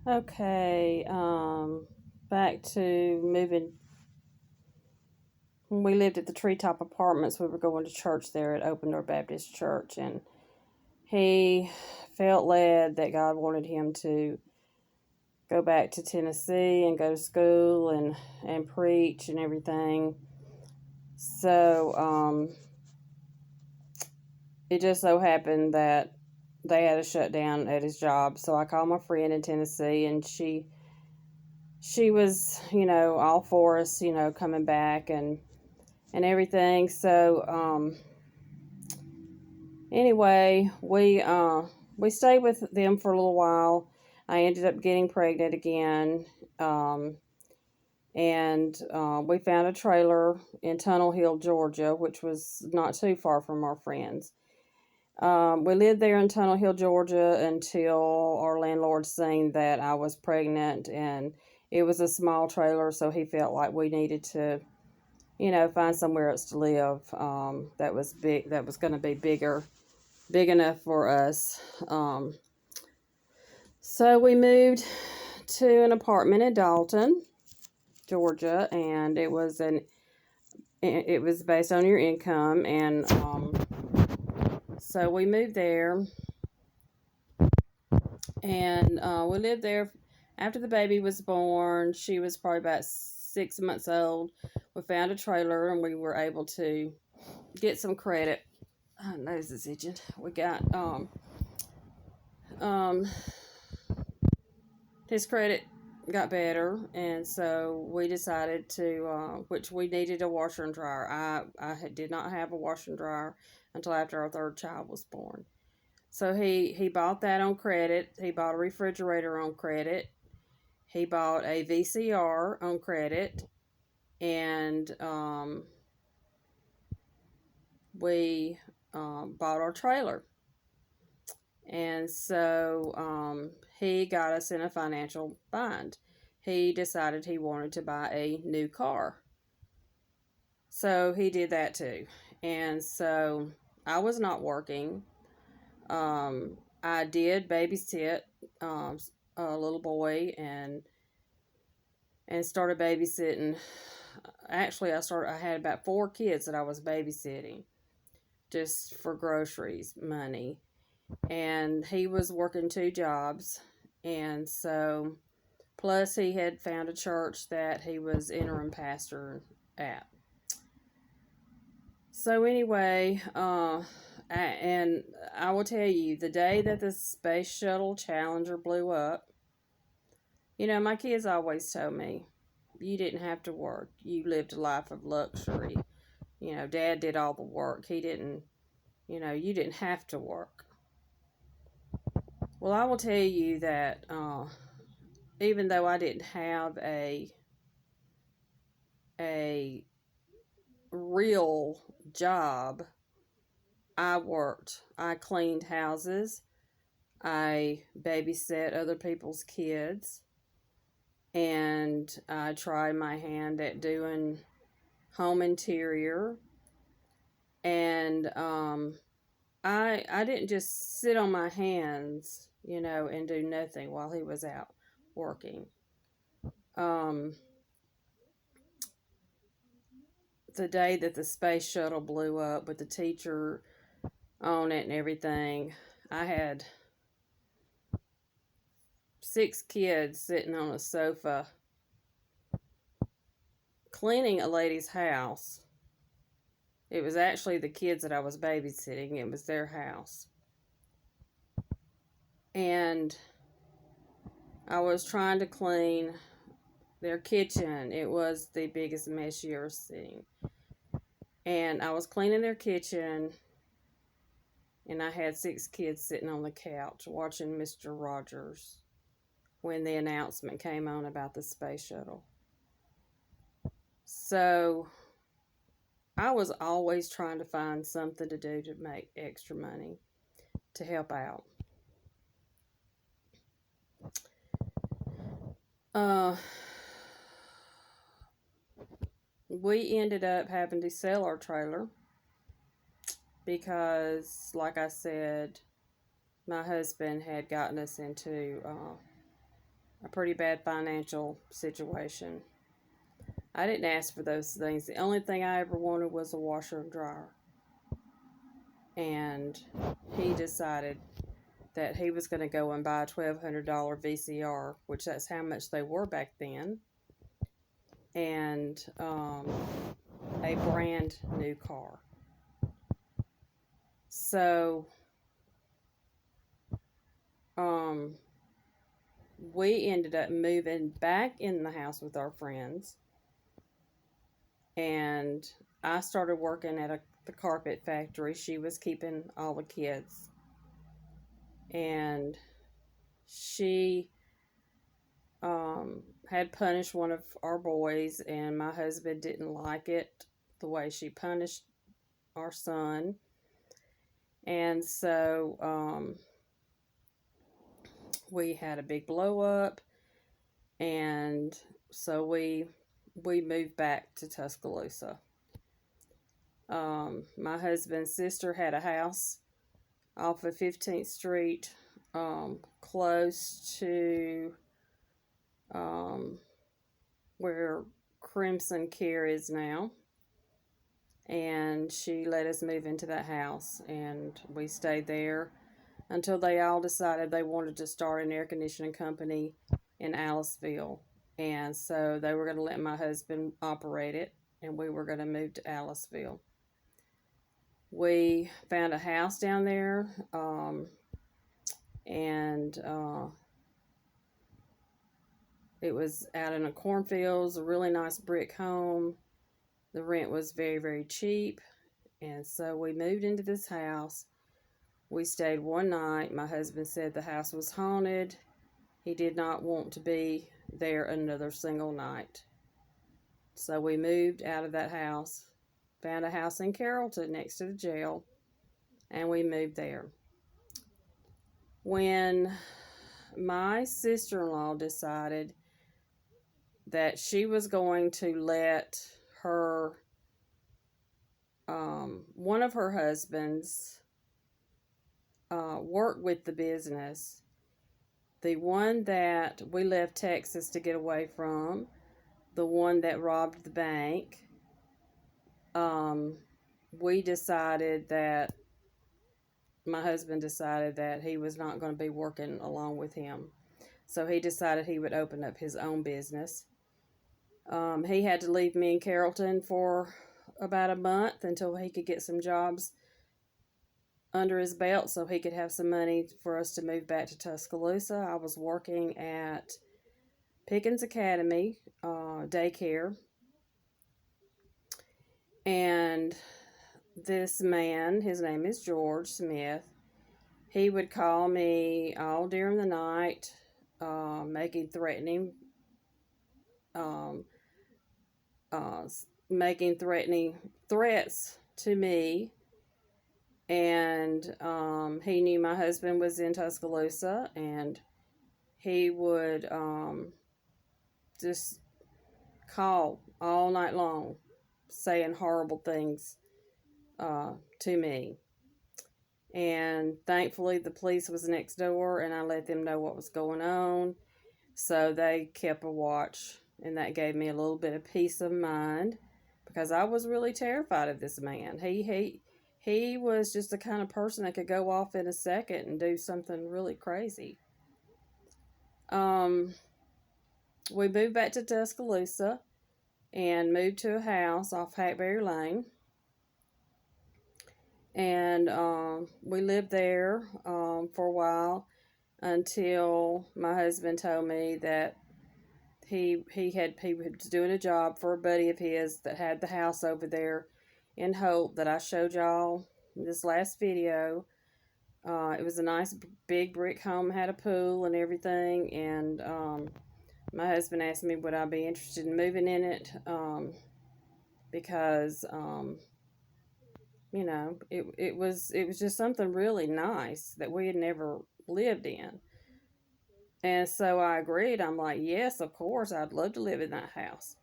Okay, back to moving. When we lived at the Treetop Apartments, we were going to church there at Open Door Baptist Church, and he felt led that God wanted him to go back to Tennessee and go to school and preach and everything. So, it just so happened that they had a shutdown at his job. So I called my friend in Tennessee, and she was, all for us, coming back and everything. So anyway, we stayed with them for a little while. I ended up getting pregnant again. Um, and we found a trailer in Tunnel Hill, Georgia, which was not too far from our friends. We lived there in Tunnel Hill, Georgia until our landlord seen that I was pregnant, and it was a small trailer, so he felt like we needed to, find somewhere else to live that was big, that was going to be big enough for us. So we moved to an apartment in Dalton, Georgia, and it was based on your income, and so we moved there, and we lived there after the baby was born. She was probably about 6 months old. We found a trailer, and we were able to get some credit. Oh, nose is itching. We got um his credit got better, and so we decided to which we needed a washer and dryer. I did not have a washer and dryer until after our third child was born. So he bought that on credit. He bought a refrigerator on credit. He bought a VCR on credit, and we bought our trailer. And so he got us in a financial bind. He decided he wanted to buy a new car. So he did that too. And so I was not working. I did babysit a little boy and started babysitting. Actually, I had about 4 kids that I was babysitting just for groceries money, and he was working 2 jobs, and so plus he had found a church that he was interim pastor at. So anyway, and I will tell you, the day that the Space Shuttle Challenger blew up, my kids always told me, you didn't have to work. You lived a life of luxury. Dad did all the work. He didn't, you didn't have to work. Well, I will tell you that even though I didn't have a real job, I worked. I cleaned houses. I babysat other people's kids, and I tried my hand at doing home interior. And I didn't just sit on my hands, and do nothing while he was out working. Um, the day that the space shuttle blew up with the teacher on it and everything, I had 6 kids sitting on a sofa cleaning a lady's house. It was actually the kids that I was babysitting, it was their house. And I was trying to clean their kitchen. It was the biggest mess you ever seen. And I was cleaning their kitchen, and I had 6 kids sitting on the couch watching Mr. Rogers when the announcement came on about the space shuttle. So I was always trying to find something to do to make extra money to help out. Uh, we ended up having to sell our trailer because, like I said, my husband had gotten us into a pretty bad financial situation. I didn't ask for those things. The only thing I ever wanted was a washer and dryer. And he decided that he was going to go and buy a $1,200 VCR, which that's how much they were back then, and a brand new car. So we ended up moving back in the house with our friends, and I started working at the carpet factory. She was keeping all the kids, and she had punished one of our boys, and my husband didn't like it the way she punished our son. And so we had a big blow up, and so we moved back to Tuscaloosa. My husband's sister had a house off of 15th Street, close to where Crimson Care is now. And she let us move into that house, and we stayed there until they all decided they wanted to start an air conditioning company in Aliceville. And so they were going to let my husband operate it, and we were going to move to Aliceville. We found a house down there, and it was out in the cornfields, a really nice brick home. The rent was very, very cheap, and so we moved into this house. We stayed one night. My husband said the house was haunted. He did not want to be there another single night. So we moved out of that house, found a house in Carrollton next to the jail, and we moved there. When my sister-in-law decided that she was going to let her, one of her husbands, work with the business, the one that we left Texas to get away from, the one that robbed the bank, we decided that, my husband decided that he was not going to be working along with him. So he decided he would open up his own business. He had to leave me in Carrollton for about a month until he could get some jobs under his belt so he could have some money for us to move back to Tuscaloosa. I was working at Pickens Academy daycare, and this man, his name is George Smith, he would call me all during the night, making threatening threats to me. And he knew my husband was in Tuscaloosa, and he would just call all night long saying horrible things to me. And thankfully the police was next door, and I let them know what was going on, so they kept a watch, and that gave me a little bit of peace of mind, because I was really terrified of this man. He was just the kind of person that could go off in a second and do something really crazy. We moved back to Tuscaloosa and moved to a house off Hackberry Lane. And we lived there for a while until my husband told me that he was doing a job for a buddy of his that had the house over there in Hope that I showed y'all in this last video. It was a nice big brick home, had a pool and everything, and my husband asked me would I be interested in moving in it, because you know, it was just something really nice that we had never lived in. And so I agreed. I'm like, yes, of course, I'd love to live in that house.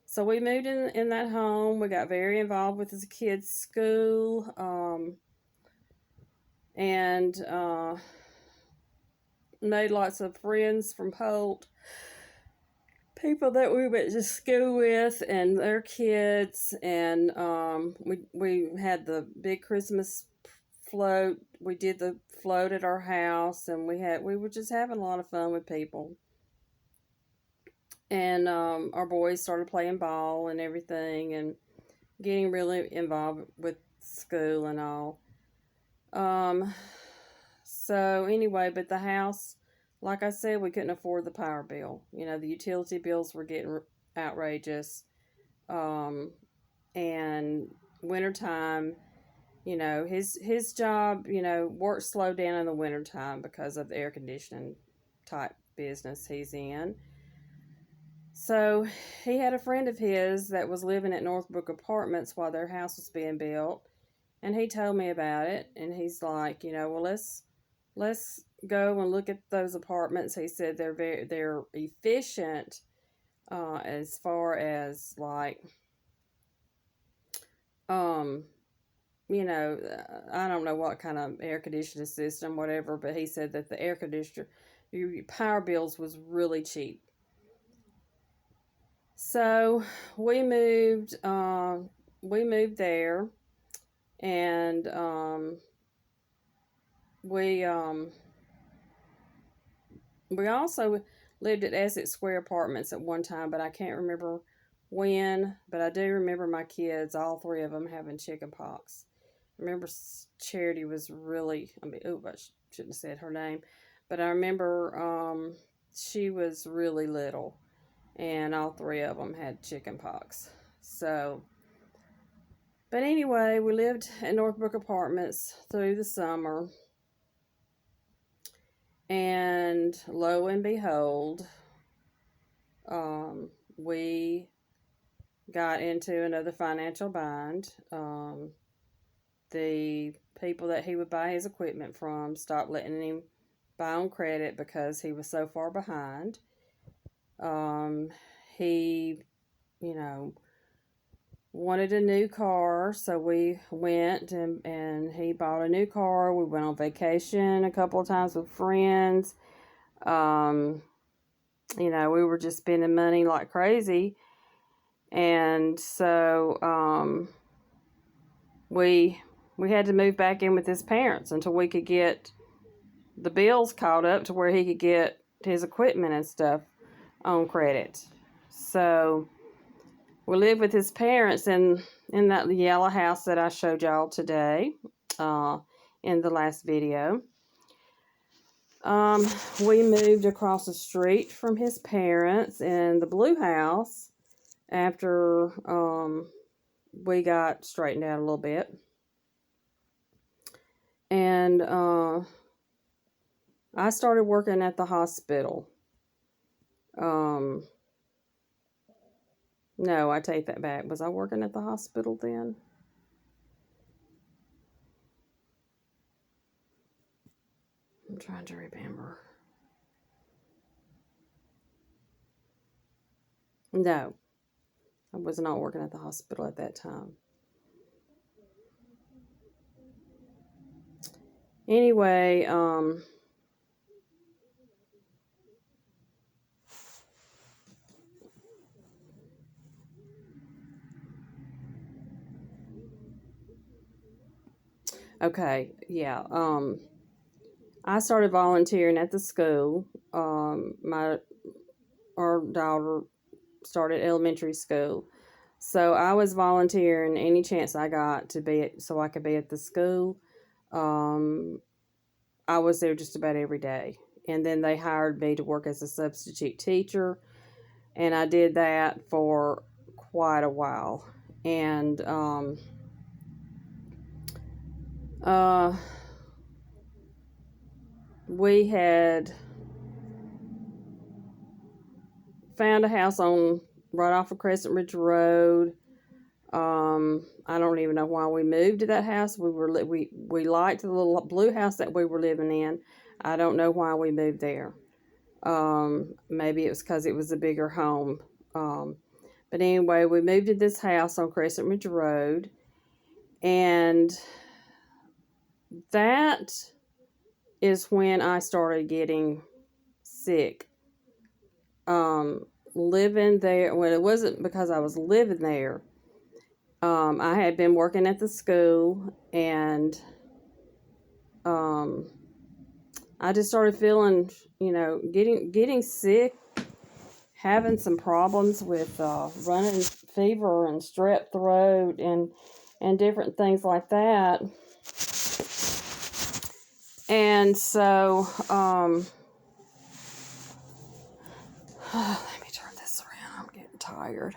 So we moved in that home. We got very involved with the kids' school, and made lots of friends from Holt, people that we went to school with and their kids, and we had the big Christmas float. We did the float at our house, and we were just having a lot of fun with people. And our boys started playing ball and everything, and getting really involved with school and all. So anyway, but the house, like I said, we couldn't afford the power bill. You know, the utility bills were getting outrageous. Um, and wintertime, you know, his job, you know, work slowed down in the wintertime because of the air conditioning type business he's in. So he had a friend of his that was living at Northbrook Apartments while their house was being built, and he told me about it. And he's like, you know, well, let's go and look at those apartments. He said they're efficient, as far as like, um you know, I don't know what kind of air conditioning system, whatever, but he said that the air conditioner, your power bills was really cheap. So we moved, there, and we we also lived at Essex Square Apartments at one time, but I can't remember when. But I do remember my kids, all three of them, having chicken pox. I remember Charity was really, I mean, oh, I shouldn't have said her name, but I remember she was really little, and all three of them had chicken pox. So, but anyway, we lived at Northbrook Apartments through the summer, and lo and behold, we got into another financial bind. The people that he would buy his equipment from stopped letting him buy on credit because he was so far behind. He, you know, wanted a new car, so we went and he bought a new car. We went on vacation a couple of times with friends. You know, we were just spending money like crazy. And so we had to move back in with his parents until we could get the bills caught up to where he could get his equipment and stuff on credit. So we lived with his parents in that yellow house that I showed y'all today, in the last video. We moved across the street from his parents in the blue house after we got straightened out a little bit. And I started working at the hospital. No, I take that back. Was I working at the hospital then? I'm trying to remember. No, I was not working at the hospital at that time. Anyway, okay, yeah. I started volunteering at the school. Our daughter started elementary school, so I was volunteering any chance I got to be so I could be at the school. I was there just about every day, and then they hired me to work as a substitute teacher, and I did that for quite a while. And we had found a house on right off of Crescent Ridge Road. I don't even know why we moved to that house. We liked the little blue house that we were living in. I don't know why we moved there. Maybe it was because it was a bigger home. But anyway, we moved to this house on Crescent Ridge Road, and that is when I started getting sick. Um, Living there, well, it wasn't because I was living there. I had been working at the school, and um, I just started feeling, getting sick, having some problems with running fever and strep throat and different things like that. And so, let me turn this around. I'm getting tired.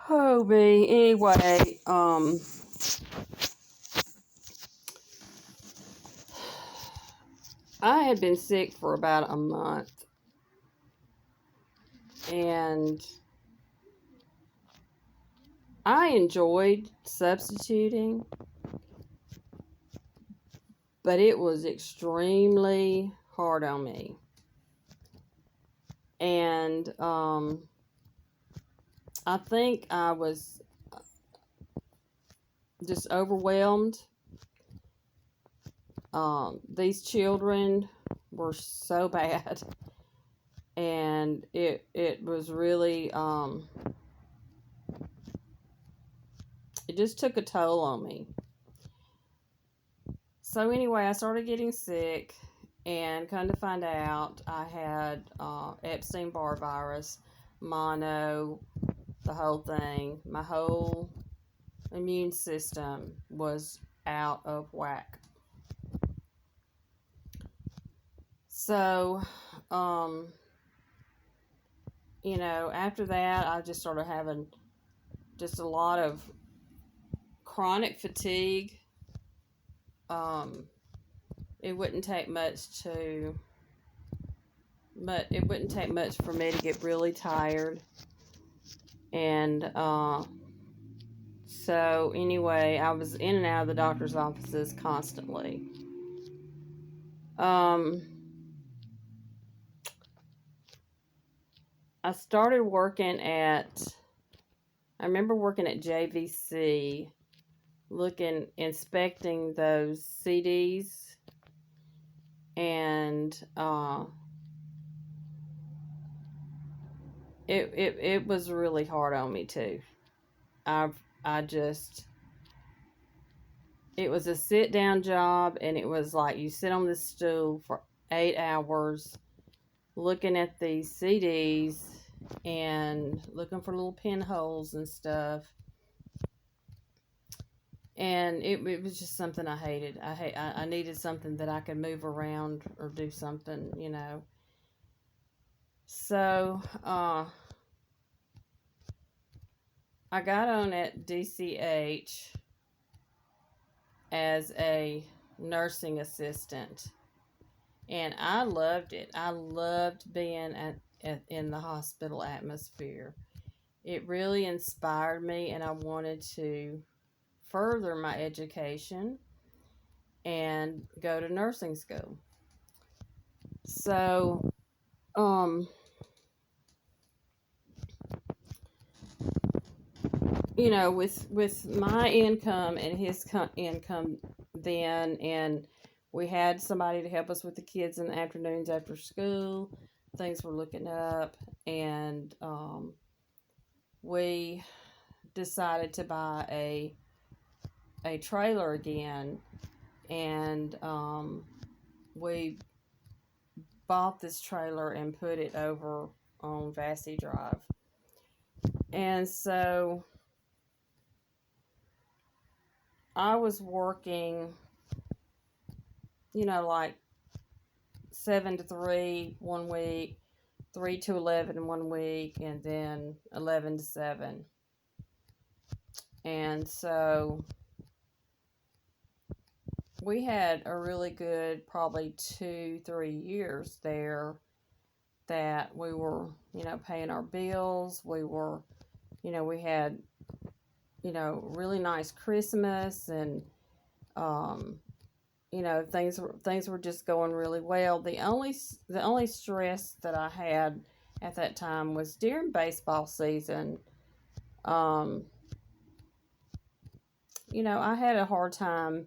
Oh, me. Anyway, I had been sick for about a month, and I enjoyed substituting, but it was extremely hard on me. And I think I was just overwhelmed. These children were so bad, and it was really it just took a toll on me. So anyway, I started getting sick, and come to find out, I had Epstein-Barr virus, mono, the whole thing. My whole immune system was out of whack. So, after that, I just started having just a lot of chronic fatigue. It wouldn't take much but it wouldn't take much for me to get really tired. And so anyway, I was in and out of the doctor's offices constantly. I started working I remember working at JVC, inspecting those CDs, and it was really hard on me too. It was a sit down job, and it was like you sit on this stool for 8 hours looking at these CDs and looking for little pinholes and stuff. And it was just something I hated. I needed something that I could move around or do something, So, I got on at DCH as a nursing assistant, and I loved it. I loved being in the hospital atmosphere. It really inspired me, and I wanted to further my education and go to nursing school. So, with my income and his income then, and we had somebody to help us with the kids in the afternoons after school, things were looking up, and we decided to buy a trailer again, and we bought this trailer and put it over on Vassy Drive. And so I was working, like 7 to 3 one week, 3 to 11 one week, and then 11 to 7. And so we had a really good, probably 2-3 years there that we were, paying our bills. We were, we had, really nice Christmas, and, things were just going really well. The only stress that I had at that time was during baseball season. I had a hard time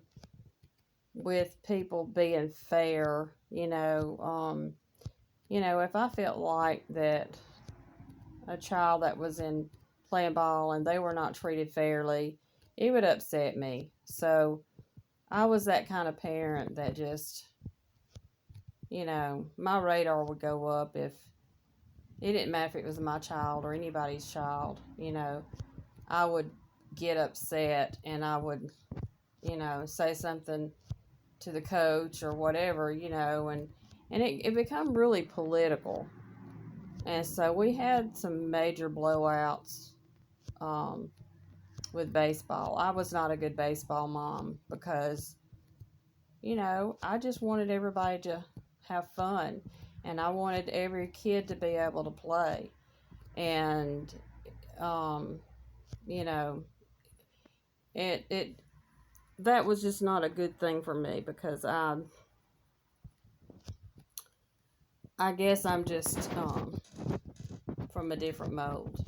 with people being fair, if I felt like that a child that was in playing ball and they were not treated fairly, it would upset me. So I was that kind of parent that just, my radar would go up if it didn't matter if it was my child or anybody's child. I would get upset and I would, say something to the coach or whatever, and it become really political. And so we had some major blowouts um, with baseball. I was not a good baseball mom because, I just wanted everybody to have fun and I wanted every kid to be able to play. And, um, you know, it that was just not a good thing for me because I guess I'm just from a different mold.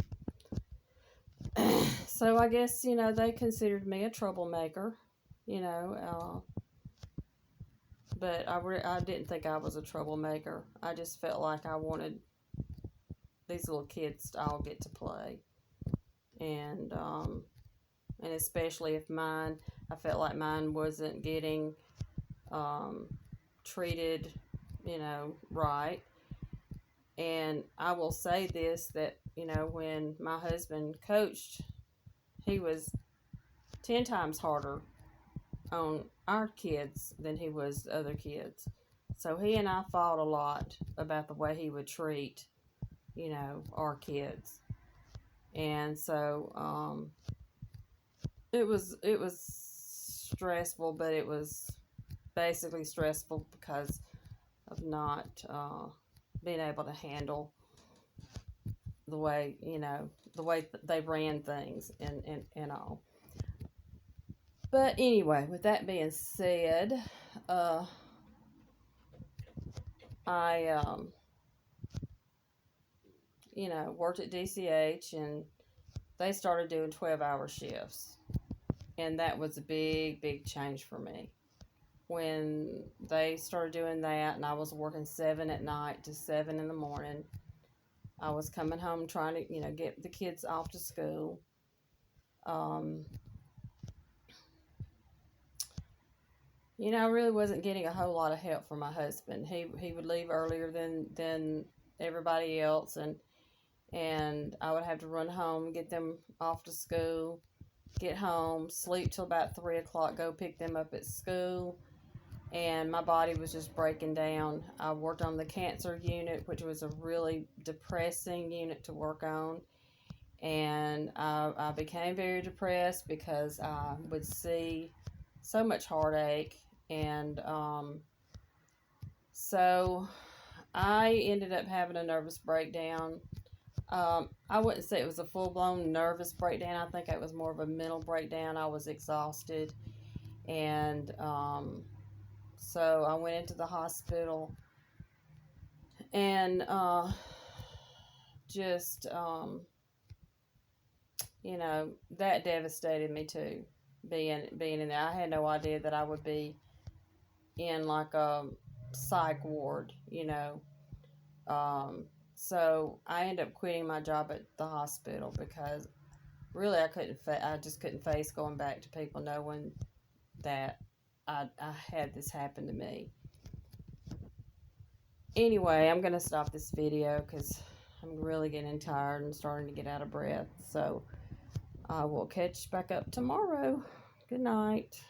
So I guess, they considered me a troublemaker, but I didn't think I was a troublemaker. I just felt like I wanted these little kids to all get to play. And especially if I felt like mine wasn't getting treated, right. And I will say this, that, when my husband coached, he was 10 times harder on our kids than he was other kids. So he and I fought a lot about the way he would treat, our kids. And so it was stressful, but it was basically stressful because of not being able to handle the way they ran things and all. But anyway, with that being said, I worked at DCH, and they started doing 12-hour shifts, and that was a big, big change for me. When they started doing that, and I was working 7 at night to 7 in the morning, I was coming home trying to, get the kids off to school. I really wasn't getting a whole lot of help from my husband. He would leave earlier than everybody else, and I would have to run home, get them off to school, get home, sleep till about 3 o'clock, go pick them up at school, and my body was just breaking down. I worked on the cancer unit, which was a really depressing unit to work on, and I became very depressed because I would see so much heartache, and so I ended up having a nervous breakdown. I wouldn't say it was a full-blown nervous breakdown. I think it was more of a mental breakdown. I was exhausted, and so I went into the hospital, and just that devastated me too. Being in there, I had no idea that I would be in like a psych ward. So I ended up quitting my job at the hospital because really I just couldn't face going back to people knowing that I had this happen to me. Anyway, I'm going to stop this video because I'm really getting tired and starting to get out of breath. So I will catch back up tomorrow. Good night.